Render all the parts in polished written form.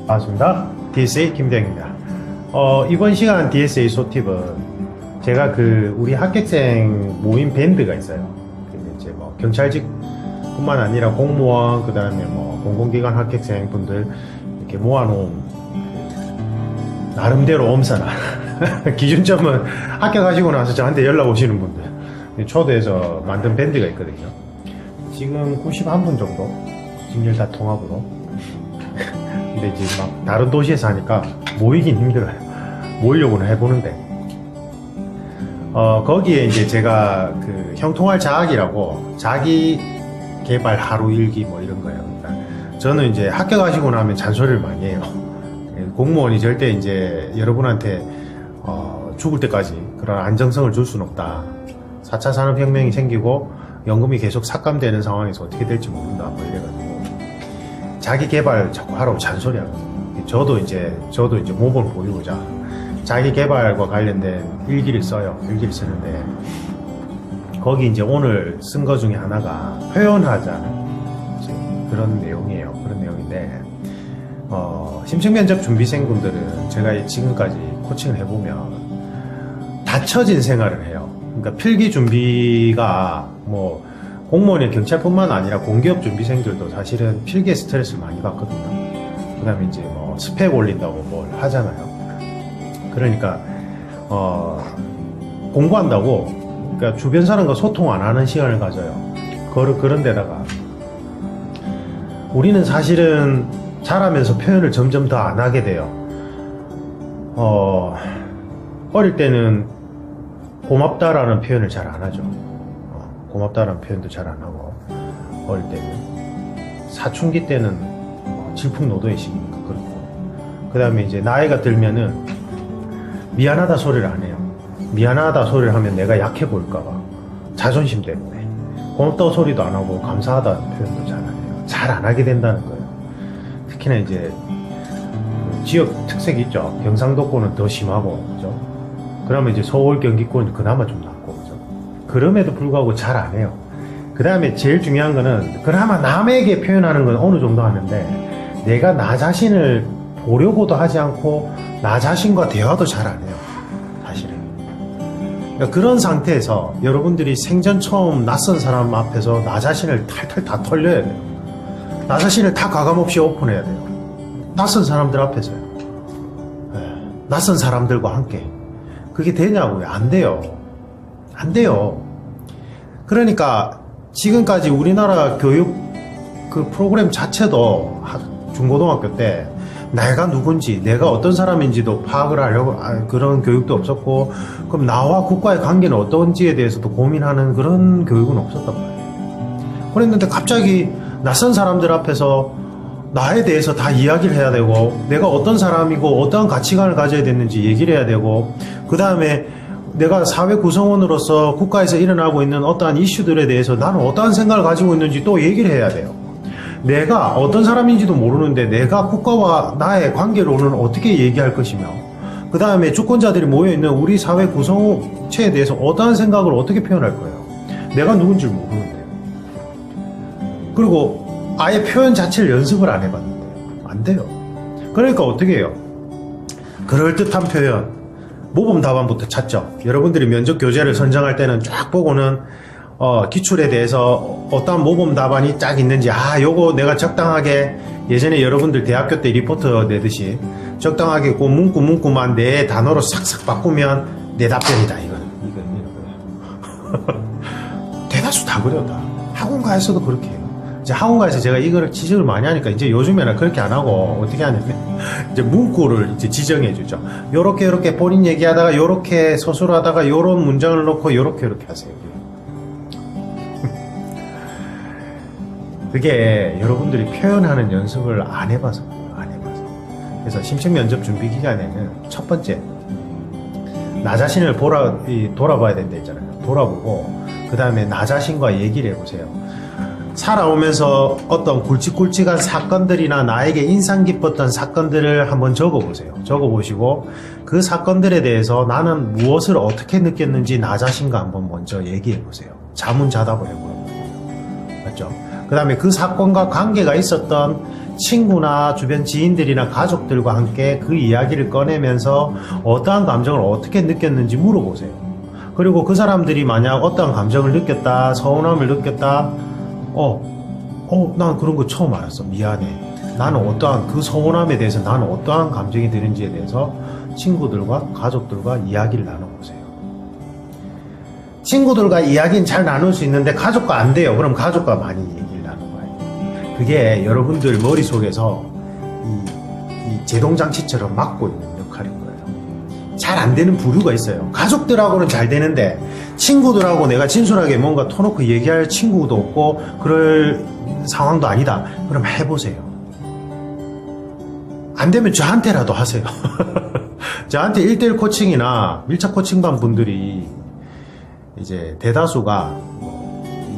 반갑습니다. DSA 김대영입니다. 이번 시간 DSA 소팁은 제가 우리 합격생 모임 밴드가 있어요. 근데 이제 뭐 경찰직 뿐만 아니라 공무원, 그 다음에 뭐 공공기관 합격생 분들 이렇게 모아놓은 나름대로 엄선한 기준점은 합격하시고 나서 저한테 연락 오시는 분들 초대해서 만든 밴드가 있거든요. 지금 91분 정도 직렬 다 통합으로. 근데 이제 막 다른 도시에서 하니까 모이긴 힘들어요. 모이려고는 해보는데 거기에 이제 제가 형통할 자학이라고 자기 개발 하루 일기 뭐 이런 거예요. 그러니까 저는 이제 합격하시고 나면 잔소리를 많이 해요. 공무원이 절대 이제 여러분한테 죽을 때까지 그런 안정성을 줄 수는 없다. 4차 산업혁명이 생기고 연금이 계속 삭감되는 상황에서 어떻게 될지 모른다. 뭐 이래가지고 자기 개발 자꾸 하라고 잔소리 하거든요. 저도 이제 모범을 보이고자 자기 개발과 관련된 일기를 써요. 일기를 쓰는데 거기 이제 오늘 쓴 거 중에 하나가 표현하자는 그런 내용이에요. 그런 내용인데 심층면접 준비생분들은 제가 지금까지 코칭을 해보면 닫혀진 생활을 해요. 그러니까 필기 준비가 뭐 공무원이 경찰뿐만 아니라 공기업 준비생들도 사실은 필기에 스트레스를 많이 받거든요. 그 다음에 이제 뭐 스펙 올린다고 뭘 하잖아요. 그러니까 공부한다고 그러니까 주변 사람과 소통 안 하는 시간을 가져요. 그런 데다가 우리는 사실은 자라면서 표현을 점점 더 안 하게 돼요. 어릴 때는 고맙다라는 표현을 잘 안 하죠. 고맙다라는 표현도 잘 안 하고 어릴 때는 사춘기 때는 질풍노도의 시기니까 그렇고 그 다음에 이제 나이가 들면은 미안하다 소리를 안 해요. 미안하다 소리를 하면 내가 약해 보일까봐 자존심 때문에 고맙다고 소리도 안 하고 감사하다는 표현도 잘 안 해요. 잘 안 하게 된다는 거예요. 특히나 이제 지역 특색이 있죠. 경상도권은 더 심하고 그죠? 그러면 이제 서울 경기권은 그나마 좀 낫고 그죠? 그럼에도 불구하고 잘 안 해요. 그 다음에 제일 중요한 거는 그나마 남에게 표현하는 건 어느 정도 하는데 내가 나 자신을 보려고도 하지 않고 나 자신과 대화도 잘 안 해요. 사실은. 그러니까 그런 상태에서 여러분들이 생전 처음 낯선 사람 앞에서 나 자신을 탈탈 다 털려야 돼요. 나 자신을 다 가감없이 오픈해야 돼요. 낯선 사람들 앞에서요. 낯선 사람들과 함께. 그게 되냐고요? 안 돼요. 안 돼요. 그러니까 지금까지 우리나라 교육 프로그램 자체도 중고등학교 때 내가 누군지 내가 어떤 사람인지도 파악을 하려고 그런 교육도 없었고 그럼 나와 국가의 관계는 어떤지에 대해서도 고민하는 그런 교육은 없었단 말이에요. 그랬는데 갑자기 낯선 사람들 앞에서 나에 대해서 다 이야기를 해야 되고 내가 어떤 사람이고 어떠한 가치관을 가져야 되는지 얘기를 해야 되고 그 다음에 내가 사회 구성원으로서 국가에서 일어나고 있는 어떠한 이슈들에 대해서 나는 어떠한 생각을 가지고 있는지 또 얘기를 해야 돼요. 내가 어떤 사람인지도 모르는데 내가 국가와 나의 관계로는 어떻게 얘기할 것이며 그 다음에 주권자들이 모여있는 우리 사회 구성체에 대해서 어떠한 생각을 어떻게 표현할 거예요. 내가 누군지를 모르는데요. 그리고 아예 표현 자체를 연습을 안 해봤는데요. 안 돼요. 그러니까 어떻게 해요? 그럴듯한 표현 모범 답안부터 찾죠. 여러분들이 면접 교재를 선정할 때는 쫙 보고는 기출에 대해서 어떠한 모범 답안이 쫙 있는지 요거 내가 적당하게 예전에 여러분들 대학교 때 리포트 내듯이 적당하게 그 문구만 내 단어로 싹싹 바꾸면 내 답변이다. 이거는 대다수 다 그래요. 학원가에서도 그렇게 해요. 이제 학원가에서 제가 이거를 지적을 많이 하니까 이제 요즘에는 그렇게 안 하고 어떻게 하냐면 이제 문구를 이제 지정해 주죠. 요렇게 본인 얘기하다가 요렇게 서술하다가 요런 문장을 넣고 요렇게 하세요. 그게 여러분들이 표현하는 연습을 안 해봐서 그래요. 안 해봐서. 그래서 심층 면접 준비 기간에는 첫 번째 나 자신을 돌아봐야 된다 했잖아요. 돌아보고 그 다음에 나 자신과 얘기를 해보세요. 살아오면서 어떤 굵직굵직한 사건들이나 나에게 인상 깊었던 사건들을 한번 적어보세요. 적어보시고 그 사건들에 대해서 나는 무엇을 어떻게 느꼈는지 나 자신과 한번 먼저 얘기해보세요. 자문자답을 해보는 거예요. 맞죠? 그 다음에 그 사건과 관계가 있었던 친구나 주변 지인들이나 가족들과 함께 그 이야기를 꺼내면서 어떠한 감정을 어떻게 느꼈는지 물어보세요. 그리고 그 사람들이 만약 어떠한 감정을 느꼈다, 서운함을 느꼈다, 난 그런 거 처음 알았어. 미안해. 나는 어떠한 그 서운함에 대해서 나는 어떠한 감정이 드는지에 대해서 친구들과 가족들과 이야기를 나눠보세요. 친구들과 이야기는 잘 나눌 수 있는데 가족과 안 돼요. 그럼 가족과 많이 얘기를 나눠봐요. 그게 여러분들 머릿속에서 이 제동장치처럼 막고 있는 역할인 거예요. 잘 안 되는 부류가 있어요. 가족들하고는 잘 되는데 친구들하고 내가 진솔하게 뭔가 터놓고 얘기할 친구도 없고 그럴 상황도 아니다. 그럼 해보세요. 안 되면 저한테라도 하세요. 저한테 1대1 코칭이나 밀착 코칭반 분들이 이제 대다수가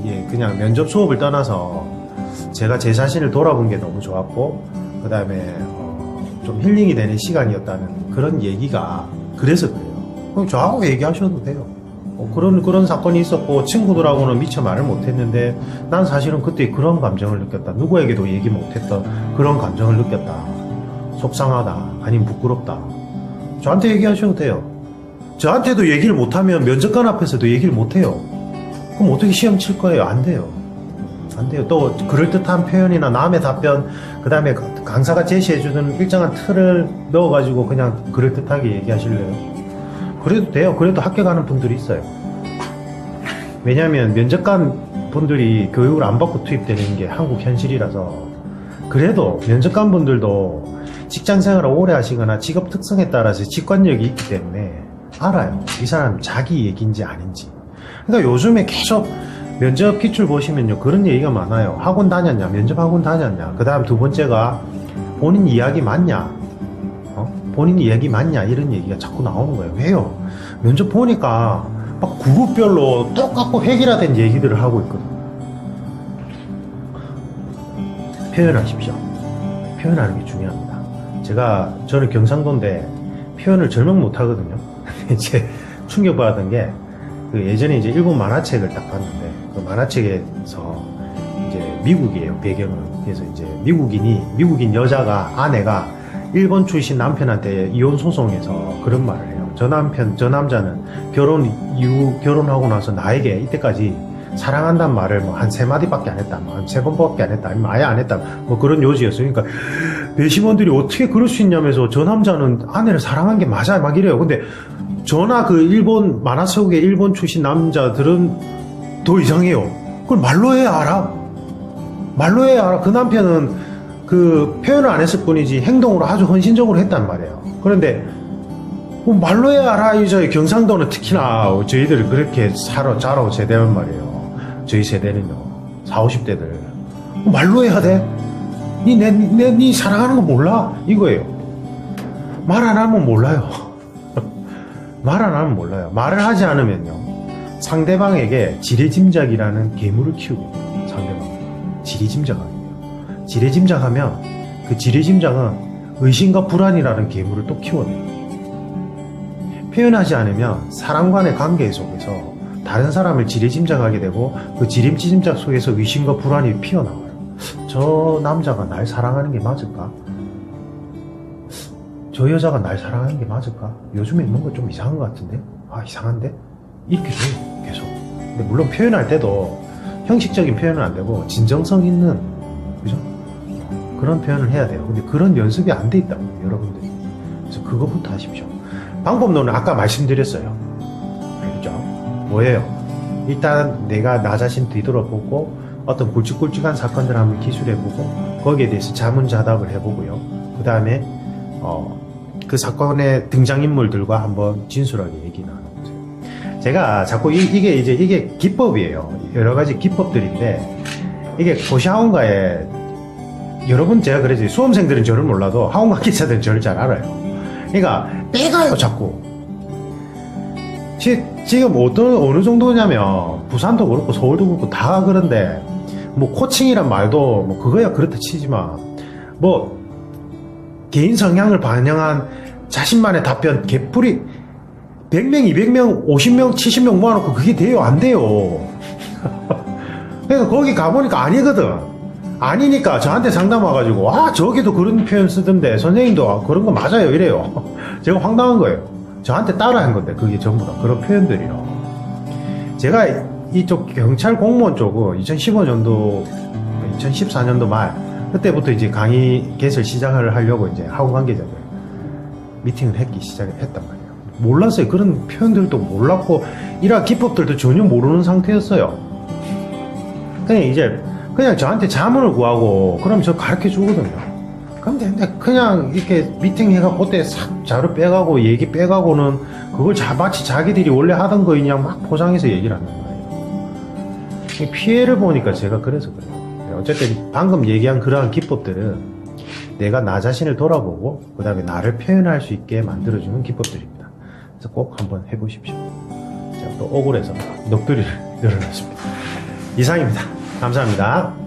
이게 그냥 면접 수업을 떠나서 제가 제 자신을 돌아본 게 너무 좋았고 그 다음에 좀 힐링이 되는 시간이었다는 그런 얘기가 그래서 그래요. 그럼 저하고 얘기하셔도 돼요. 그런 사건이 있었고 친구들하고는 미처 말을 못했는데 난 사실은 그때 그런 감정을 느꼈다. 누구에게도 얘기 못했던 그런 감정을 느꼈다. 속상하다. 아니면 부끄럽다. 저한테 얘기하셔도 돼요. 저한테도 얘기를 못하면 면접관 앞에서도 얘기를 못해요. 그럼 어떻게 시험 칠 거예요? 안 돼요. 안 돼요. 또 그럴듯한 표현이나 남의 답변, 그 다음에 강사가 제시해주는 일정한 틀을 넣어가지고 그냥 그럴듯하게 얘기하실래요? 그래도 돼요. 그래도 합격하는 분들이 있어요. 왜냐하면 면접관 분들이 교육을 안 받고 투입되는 게 한국 현실이라서. 그래도 면접관 분들도 직장 생활을 오래 하시거나 직업 특성에 따라서 직관력이 있기 때문에 알아요. 이 사람 자기 얘기인지 아닌지. 그러니까 요즘에 계속 면접 기출 보시면요 그런 얘기가 많아요. 학원 다녔냐, 면접 학원 다녔냐. 그 다음 두 번째가 본인 이야기 맞냐, 본인 이야기 맞냐, 이런 얘기가 자꾸 나오는 거예요. 왜요? 면접 보니까 막 그룹별로 똑같고 획일화된 얘기들을 하고 있거든. 표현하십시오. 표현하는 게 중요합니다. 저는 경상도인데 표현을 절명 못 하거든요. 이제 충격받았던 게 예전에 이제 일본 만화책을 딱 봤는데 그 만화책에서 이제 미국이에요, 배경은. 그래서 이제 미국인 여자가, 아내가 일본 출신 남편한테 이혼 소송에서 그런 말을 해요. 저 남자는 결혼하고 나서 나에게 이때까지 사랑한다는 말을 뭐 한 3마디밖에 안 했다, 뭐 한 3번밖에 안 했다, 아니면 아예 안 했다, 뭐 그런 요지였어요. 그러니까 배심원들이 어떻게 그럴 수 있냐면서 저 남자는 아내를 사랑한 게 맞아, 막 이래요. 근데 저나 그 일본 만화 속의 일본 출신 남자들은 더 이상해요. 그걸 말로 해야 알아. 말로 해야 알아. 그 남편은 그 표현을 안 했을 뿐이지 행동으로 아주 헌신적으로 했단 말이에요. 그런데 뭐 말로 해야 알아. 저희 경상도는 특히나 저희들이 그렇게 자라고 세대란 말이에요. 저희 세대는요, 40, 50대들 말로 해야 돼. 니 사랑하는 거 몰라? 이거예요. 말 안 하면 몰라요. 말 안 하면 몰라요. 말을 하지 않으면요, 상대방에게 지레짐작이라는 괴물을 키우고 있어요. 상대방 지레짐작하거든요. 지레짐작하면 그 지레짐작은 의심과 불안이라는 괴물을 또 키워내요. 표현하지 않으면 사람 간의 관계 속에서 다른 사람을 지레짐작하게 되고 그 지레짐작 속에서 의심과 불안이 피어나와요. 저 남자가 날 사랑하는 게 맞을까? 저 여자가 날 사랑하는 게 맞을까? 요즘에 뭔가 좀 이상한 것 같은데? 이상한데? 이렇게 돼요, 계속. 근데 물론 표현할 때도 형식적인 표현은 안 되고 진정성 있는, 그죠? 그런 표현을 해야 돼요. 근데 그런 연습이 안 돼 있다고, 여러분들이. 그래서 그거부터 하십시오. 방법론은 아까 말씀드렸어요. 그죠? 뭐예요? 일단 내가 나 자신 뒤돌아보고 어떤 굵직굵직한 사건들을 한번 기술해보고 거기에 대해서 자문자답을 해보고요. 그 다음에 그 사건의 등장인물들과 한번 진솔하게 얘기 나눠보세요. 제가 자꾸 이게 기법이에요. 여러 가지 기법들인데, 이게 고시학원가에, 여러분 제가 그러지, 수험생들은 저를 몰라도 학원가 기자들은 저를 잘 알아요. 그러니까 빼가요, 자꾸. 지금 어느 정도냐면 부산도 그렇고 서울도 그렇고 다 그런데, 뭐 코칭이란 말도 뭐 그거야 그렇다 치지만, 뭐 개인 성향을 반영한 자신만의 답변 개풀이 100명, 200명, 50명, 70명 모아놓고 그게 돼요? 안 돼요. 그래서 거기 가보니까 아니거든. 아니니까 저한테 상담 와가지고, 아, 저기도 그런 표현 쓰던데, 선생님도 그런 거 맞아요. 이래요. 제가 황당한 거예요. 저한테 따라 한 건데, 그게 전부 다 그런 표현들이요. 제가 이쪽 경찰 공무원 쪽은 2015년도, 2014년도 말, 그때부터 이제 강의 개설 시작을 하려고 이제 학원 관계자들 미팅을 했단 말이에요. 몰랐어요. 그런 표현들도 몰랐고, 이런 기법들도 전혀 모르는 상태였어요. 그냥 저한테 자문을 구하고, 그럼 저 가르쳐 주거든요. 근데 그냥 이렇게 미팅 해갖고, 그때 싹 자료 빼가고, 얘기 빼가고는, 그걸 마치 자기들이 원래 하던 거 그냥 막 포장해서 얘기를 한단 말이에요. 피해를 보니까 제가 그래서 그래요. 어쨌든 방금 얘기한 그러한 기법들은 내가 나 자신을 돌아보고 그 다음에 나를 표현할 수 있게 만들어주는 기법들입니다. 그래서 꼭 한번 해보십시오. 제가 또 억울해서 넋두리를 늘어놨습니다. 이상입니다. 감사합니다.